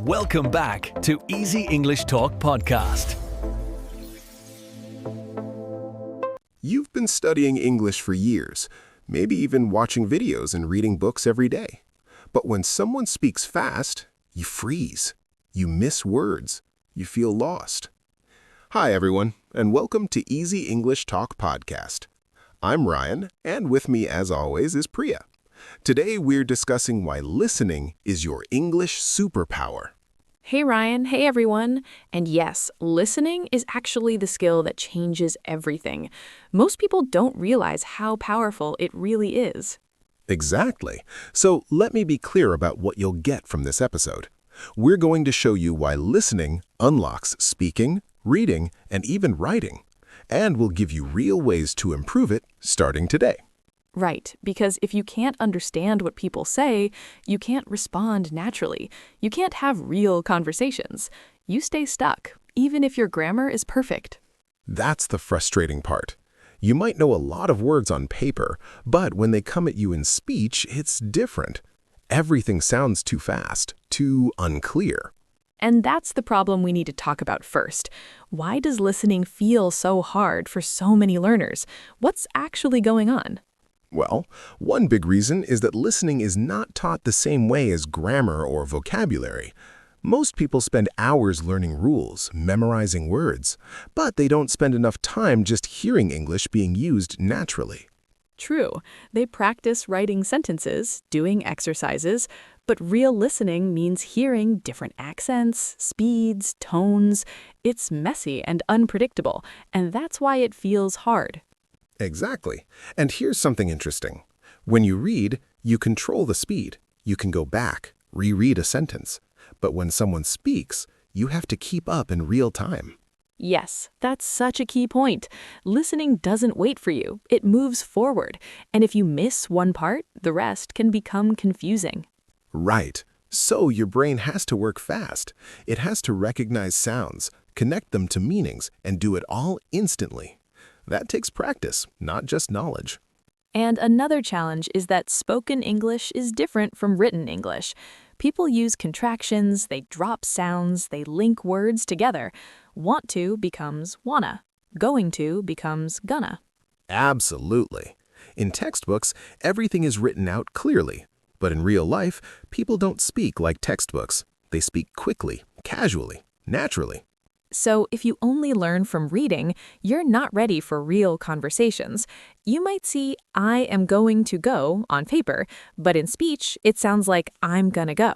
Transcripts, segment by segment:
Welcome back to Easy English Talk Podcast. You've been studying English for years, maybe even watching videos and reading books every day. But when someone speaks fast, you freeze. You miss words. You feel lost. Hi, everyone, and welcome to Easy English Talk Podcast. I'm Ryan, and with me, as always, is Priya. Today, we're discussing why listening is your English superpower. Hey Ryan, hey everyone. And yes, listening is actually the skill that changes everything. Most people don't realize how powerful it really is. Exactly. So let me be clear about what you'll get from this episode. We're going to show you why listening unlocks speaking, reading, and even writing. And we'll give you real ways to improve it starting today. Right, because if you can't understand what people say, you can't respond naturally. You can't have real conversations. You stay stuck, even if your grammar is perfect. That's the frustrating part. You might know a lot of words on paper, but when they come at you in speech, it's different. Everything sounds too fast, too unclear. And that's the problem we need to talk about first. Why does listening feel so hard for so many learners? What's actually going on? Well, one big reason is that listening is not taught the same way as grammar or vocabulary. Most people spend hours learning rules, memorizing words, but they don't spend enough time just hearing English being used naturally. True. They practice writing sentences, doing exercises, but real listening means hearing different accents, speeds, tones. It's messy and unpredictable, and that's why it feels hard. Exactly. And here's something interesting. When you read, you control the speed. You can go back, reread a sentence. But when someone speaks, you have to keep up in real time. Yes, that's such a key point. Listening doesn't wait for you. It moves forward. And if you miss one part, the rest can become confusing. Right. So your brain has to work fast. It has to recognize sounds, connect them to meanings, and do it all instantly. That takes practice, not just knowledge. And another challenge is that spoken English is different from written English. People use contractions, they drop sounds, they link words together. Want to becomes wanna. Going to becomes gonna. Absolutely. In textbooks, everything is written out clearly. But in real life, people don't speak like textbooks. They speak quickly, casually, naturally. So if you only learn from reading, you're not ready for real conversations. You might see I am going to go on paper, but in speech, it sounds like I'm gonna go.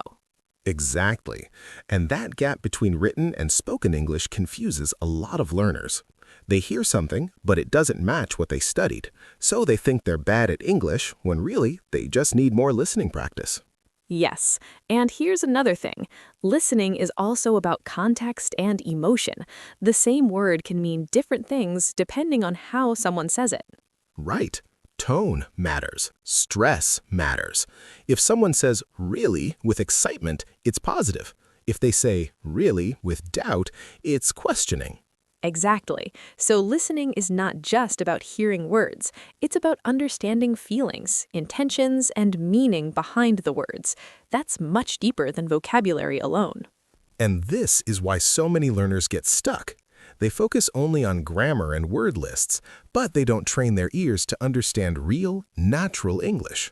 Exactly. And that gap between written and spoken English confuses a lot of learners. They hear something, but it doesn't match what they studied. So they think they're bad at English, when really, they just need more listening practice. Yes, and here's another thing. Listening is also about context and emotion. The same word can mean different things depending on how someone says it. Right. Tone matters. Stress matters. If someone says really with excitement, it's positive. If they say really with doubt, it's questioning. Exactly. So listening is not just about hearing words. It's about understanding feelings, intentions, and meaning behind the words. That's much deeper than vocabulary alone. And this is why so many learners get stuck. They focus only on grammar and word lists, but they don't train their ears to understand real, natural English.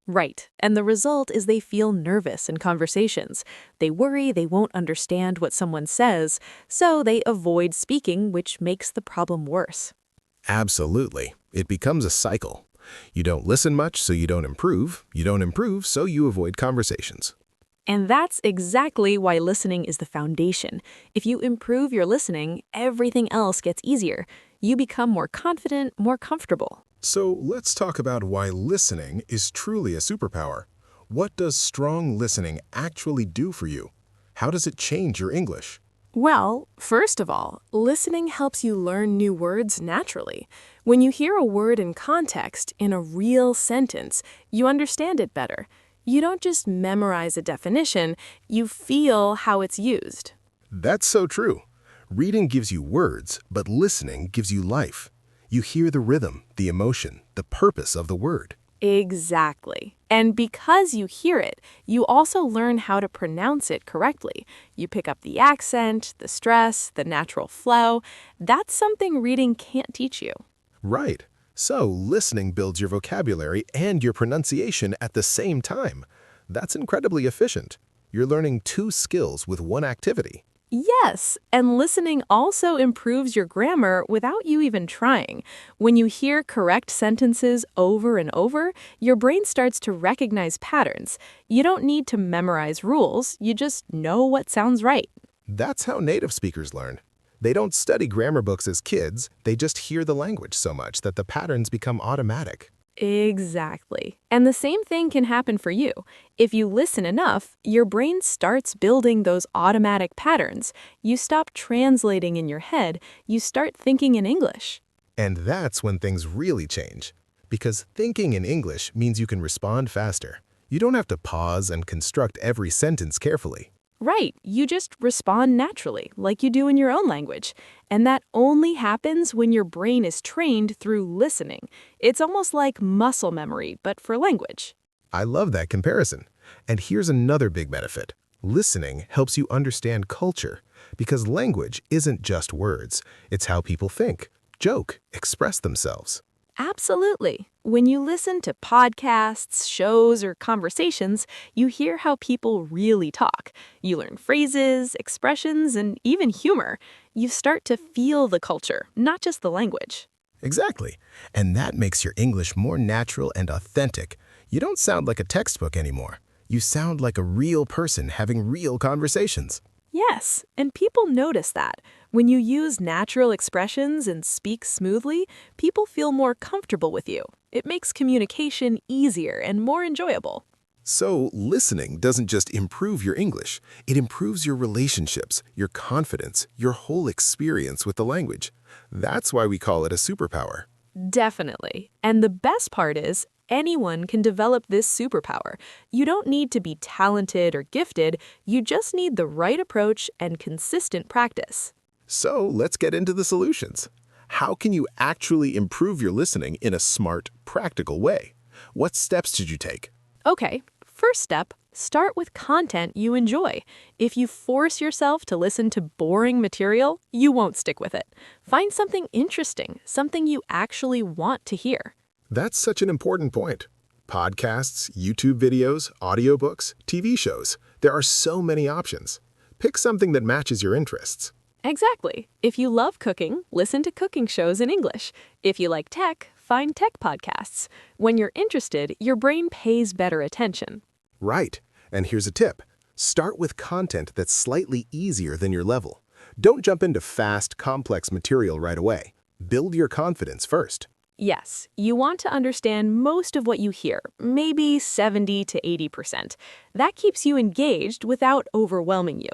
Right. And the result is they feel nervous in conversations. They worry they won't understand what someone says, so they avoid speaking, which makes the problem worse. Absolutely. It becomes a cycle. You don't listen much, so you don't improve. You don't improve, so you avoid conversations. And that's exactly why listening is the foundation. If you improve your listening, everything else gets easier. You become more confident, more comfortable. So let's talk about why listening is truly a superpower. What does strong listening actually do for you? How does it change your English? Well, first of all, listening helps you learn new words naturally. When you hear a word in context, in a real sentence, you understand it better. You don't just memorize a definition, you feel how it's used. That's so true. Reading gives you words, but listening gives you life. You hear the rhythm, the emotion, the purpose of the word. Exactly. And because you hear it, you also learn how to pronounce it correctly. You pick up the accent, the stress, the natural flow. That's something reading can't teach you. Right. So, listening builds your vocabulary and your pronunciation at the same time. That's incredibly efficient. You're learning two skills with one activity. Yes, and listening also improves your grammar without you even trying. When you hear correct sentences over and over, your brain starts to recognize patterns. You don't need to memorize rules, you just know what sounds right. That's how native speakers learn. They don't study grammar books as kids, they just hear the language so much that the patterns become automatic. Exactly. And the same thing can happen for you. If you listen enough, your brain starts building those automatic patterns. You stop translating in your head, you start thinking in English. And that's when things really change. Because thinking in English means you can respond faster. You don't have to pause and construct every sentence carefully. Right, you just respond naturally, like you do in your own language. And that only happens when your brain is trained through listening. It's almost like muscle memory, but for language. I love that comparison. And here's another big benefit. Listening helps you understand culture, because language isn't just words. It's how people think, joke, express themselves. Absolutely. When you listen to podcasts, shows, or conversations, you hear how people really talk. You learn phrases, expressions, and even humor. You start to feel the culture, not just the language. Exactly. And that makes your English more natural and authentic. You don't sound like a textbook anymore. You sound like a real person having real conversations. Yes, and people notice that. When you use natural expressions and speak smoothly, people feel more comfortable with you. It makes communication easier and more enjoyable. So, listening doesn't just improve your English, it improves your relationships, your confidence, your whole experience with the language. That's why we call it a superpower. Definitely. And the best part is, anyone can develop this superpower. You don't need to be talented or gifted, you just need the right approach and consistent practice. So, let's get into the solutions. How can you actually improve your listening in a smart, practical way? What steps did you take? Okay, first step, start with content you enjoy. If you force yourself to listen to boring material, you won't stick with it. Find something interesting, something you actually want to hear. That's such an important point. Podcasts, YouTube videos, audiobooks, TV shows. There are so many options. Pick something that matches your interests. Exactly. If you love cooking, listen to cooking shows in English. If you like tech, find tech podcasts. When you're interested, your brain pays better attention. Right. And here's a tip. Start with content that's slightly easier than your level. Don't jump into fast, complex material right away. Build your confidence first. Yes, you want to understand most of what you hear, maybe 70 to 80%. That keeps you engaged without overwhelming you.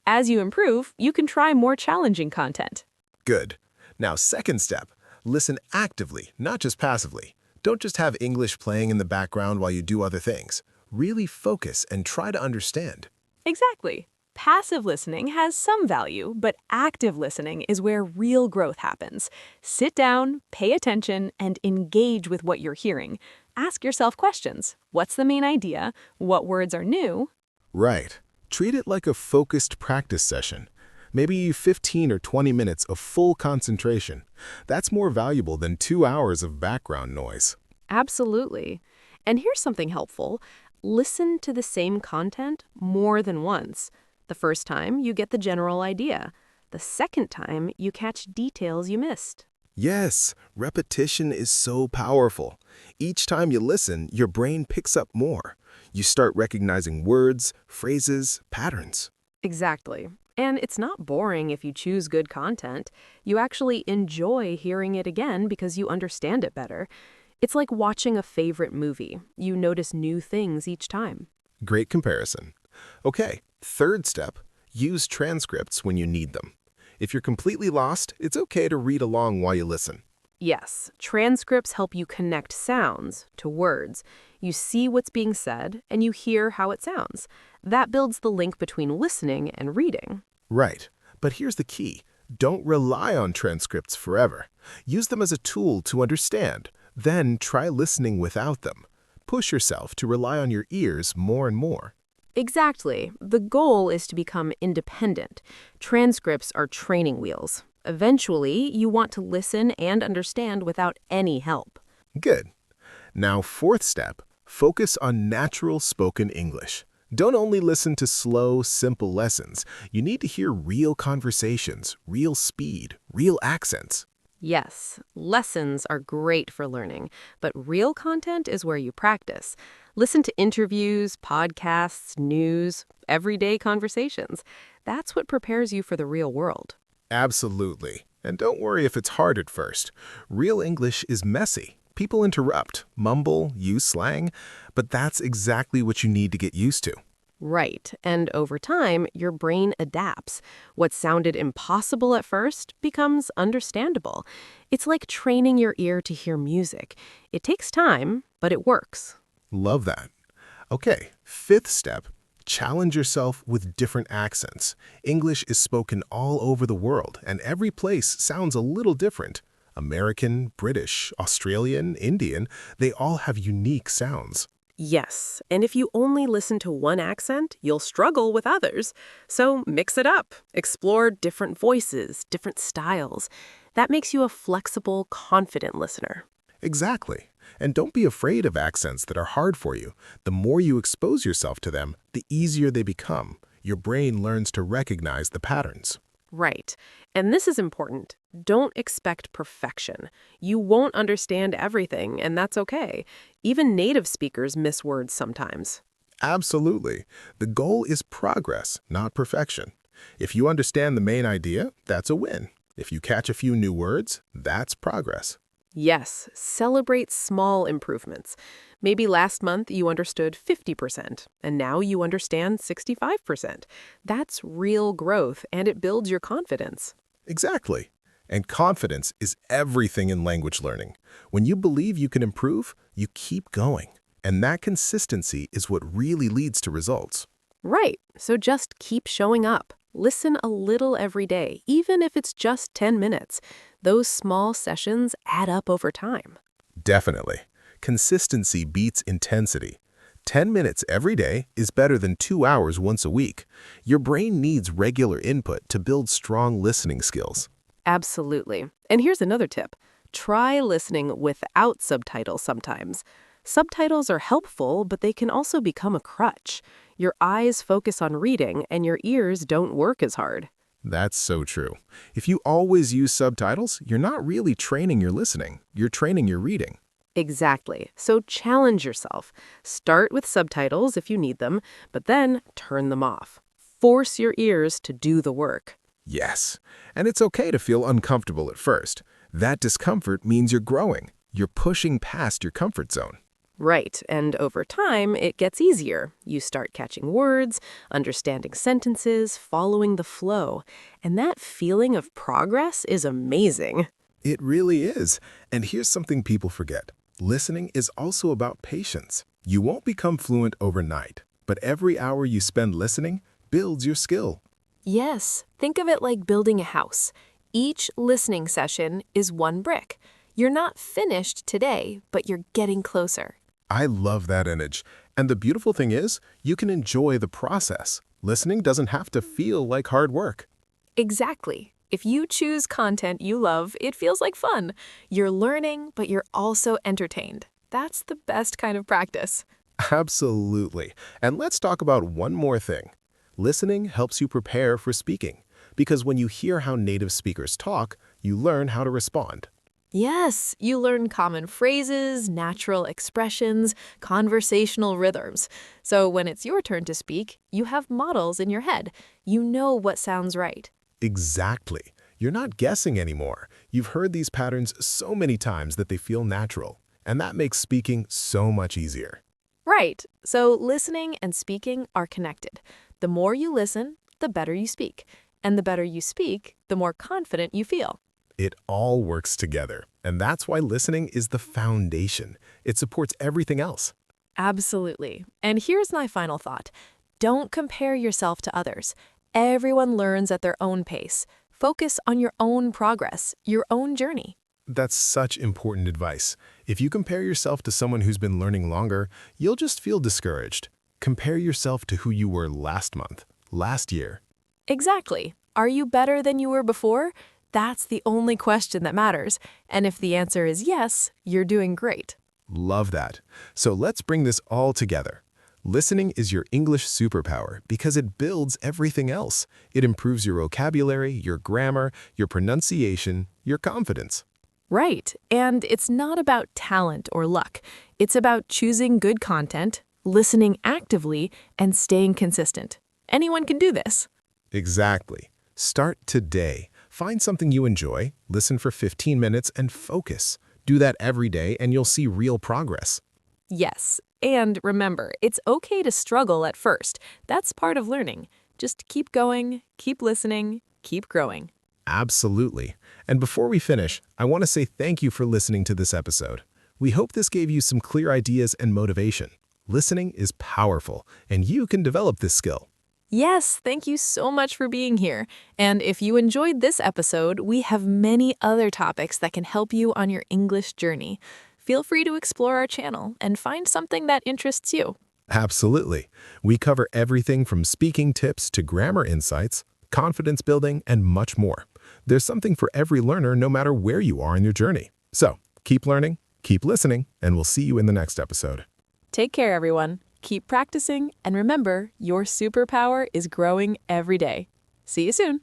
As you improve, you can try more challenging content. Good. Now, second step. Listen actively, not just passively. Don't just have English playing in the background while you do other things. Really focus and try to understand. Exactly. Passive listening has some value, but active listening is where real growth happens. Sit down, pay attention, and engage with what you're hearing. Ask yourself questions. What's the main idea? What words are new? Right. Treat it like a focused practice session. Maybe 15 or 20 minutes of full concentration. That's more valuable than 2 hours of background noise. Absolutely. And here's something helpful. Listen to the same content more than once. The first time, you get the general idea. The second time, you catch details you missed. Yes, repetition is so powerful. Each time you listen, your brain picks up more. You start recognizing words, phrases, patterns. Exactly. And it's not boring if you choose good content. You actually enjoy hearing it again because you understand it better. It's like watching a favorite movie. You notice new things each time. Great comparison. Okay, third step, use transcripts when you need them. If you're completely lost, it's okay to read along while you listen. Yes, transcripts help you connect sounds to words. You see what's being said, and you hear how it sounds. That builds the link between listening and reading. Right, but here's the key. Don't rely on transcripts forever. Use them as a tool to understand. Then try listening without them. push yourself to rely on your ears more and more. Exactly. The goal is to become independent. Transcripts are training wheels. Eventually, you want to listen and understand without any help. Good. Now, fourth step, focus on natural spoken English. Don't only listen to slow, simple lessons. You need to hear real conversations, real speed, real accents. Yes, lessons are great for learning, but real content is where you practice. Listen to interviews, podcasts, news, everyday conversations. That's what prepares you for the real world. Absolutely. And don't worry if it's hard at first. Real English is messy. People interrupt, mumble, use slang, but that's exactly what you need to get used to. Right, and over time, your brain adapts. What sounded impossible at first becomes understandable. It's like training your ear to hear music. It takes time, but it works. Love that. Okay, fifth step, challenge yourself with different accents. English is spoken all over the world, and every place sounds a little different. American, British, Australian, Indian, they all have unique sounds. Yes, and if you only listen to one accent, you'll struggle with others. So mix it up. Explore different voices, different styles. That makes you a flexible, confident listener. Exactly. And don't be afraid of accents that are hard for you. The more you expose yourself to them, the easier they become. Your brain learns to recognize the patterns. Right. And this is important. Don't expect perfection. You won't understand everything, and that's okay. Even native speakers miss words sometimes. Absolutely. The goal is progress, not perfection. If you understand the main idea, that's a win. If you catch a few new words, that's progress. Yes, celebrate small improvements. Maybe last month you understood 50%, and now you understand 65%. That's real growth, and it builds your confidence. Exactly. And confidence is everything in language learning. When you believe you can improve, you keep going. And that consistency is what really leads to results. Right, so just keep showing up. Listen a little every day, even if it's just 10 minutes. Those small sessions add up over time. Definitely. Consistency beats intensity. 10 minutes every day is better than 2 hours once a week. Your brain needs regular input to build strong listening skills. Absolutely. And here's another tip. Try listening without subtitles sometimes. Subtitles are helpful, but they can also become a crutch. Your eyes focus on reading, and your ears don't work as hard. That's so true. If you always use subtitles, you're not really training your listening. You're training your reading. Exactly. So challenge yourself. Start with subtitles if you need them, but then turn them off. Force your ears to do the work. Yes. And it's okay to feel uncomfortable at first. That discomfort means you're growing. You're pushing past your comfort zone. Right, and over time, it gets easier. You start catching words, understanding sentences, following the flow. And that feeling of progress is amazing. It really is. And here's something people forget. Listening is also about patience. You won't become fluent overnight, but every hour you spend listening builds your skill. Yes, think of it like building a house. Each listening session is one brick. You're not finished today, but you're getting closer. I love that image. And the beautiful thing is, you can enjoy the process. Listening doesn't have to feel like hard work. Exactly. If you choose content you love, it feels like fun. You're learning, but you're also entertained. That's the best kind of practice. Absolutely. And let's talk about one more thing. Listening helps you prepare for speaking, because when you hear how native speakers talk, you learn how to respond. Yes, you learn common phrases, natural expressions, conversational rhythms. So when it's your turn to speak, you have models in your head. You know what sounds right. Exactly. You're not guessing anymore. You've heard these patterns so many times that they feel natural, and that makes speaking so much easier. Right. So listening and speaking are connected. The more you listen, the better you speak. And the better you speak, the more confident you feel. It all works together, and that's why listening is the foundation. It supports everything else. Absolutely. And here's my final thought. Don't compare yourself to others. Everyone learns at their own pace. Focus on your own progress, your own journey. That's such important advice. If you compare yourself to someone who's been learning longer, you'll just feel discouraged. Compare yourself to who you were last month, last year. Exactly. Are you better than you were before? That's the only question that matters. And if the answer is yes, you're doing great. Love that. So let's bring this all together. Listening is your English superpower because it builds everything else. It improves your vocabulary, your grammar, your pronunciation, your confidence. Right. And it's not about talent or luck. It's about choosing good content, listening actively, and staying consistent. Anyone can do this. Exactly. Start today. Find something you enjoy, listen for 15 minutes, and focus. Do that every day and you'll see real progress. Yes. And remember, it's okay to struggle at first. That's part of learning. Just keep going, keep listening, keep growing. Absolutely. And before we finish, I want to say thank you for listening to this episode. We hope this gave you some clear ideas and motivation. Listening is powerful, and you can develop this skill. Yes, thank you so much for being here. And if you enjoyed this episode, we have many other topics that can help you on your English journey. Feel free to explore our channel and find something that interests you. Absolutely. We cover everything from speaking tips to grammar insights, confidence building, and much more. There's something for every learner no matter where you are in your journey. So, keep learning, keep listening, and we'll see you in the next episode. Take care, everyone. Keep practicing, and remember, your superpower is growing every day. See you soon.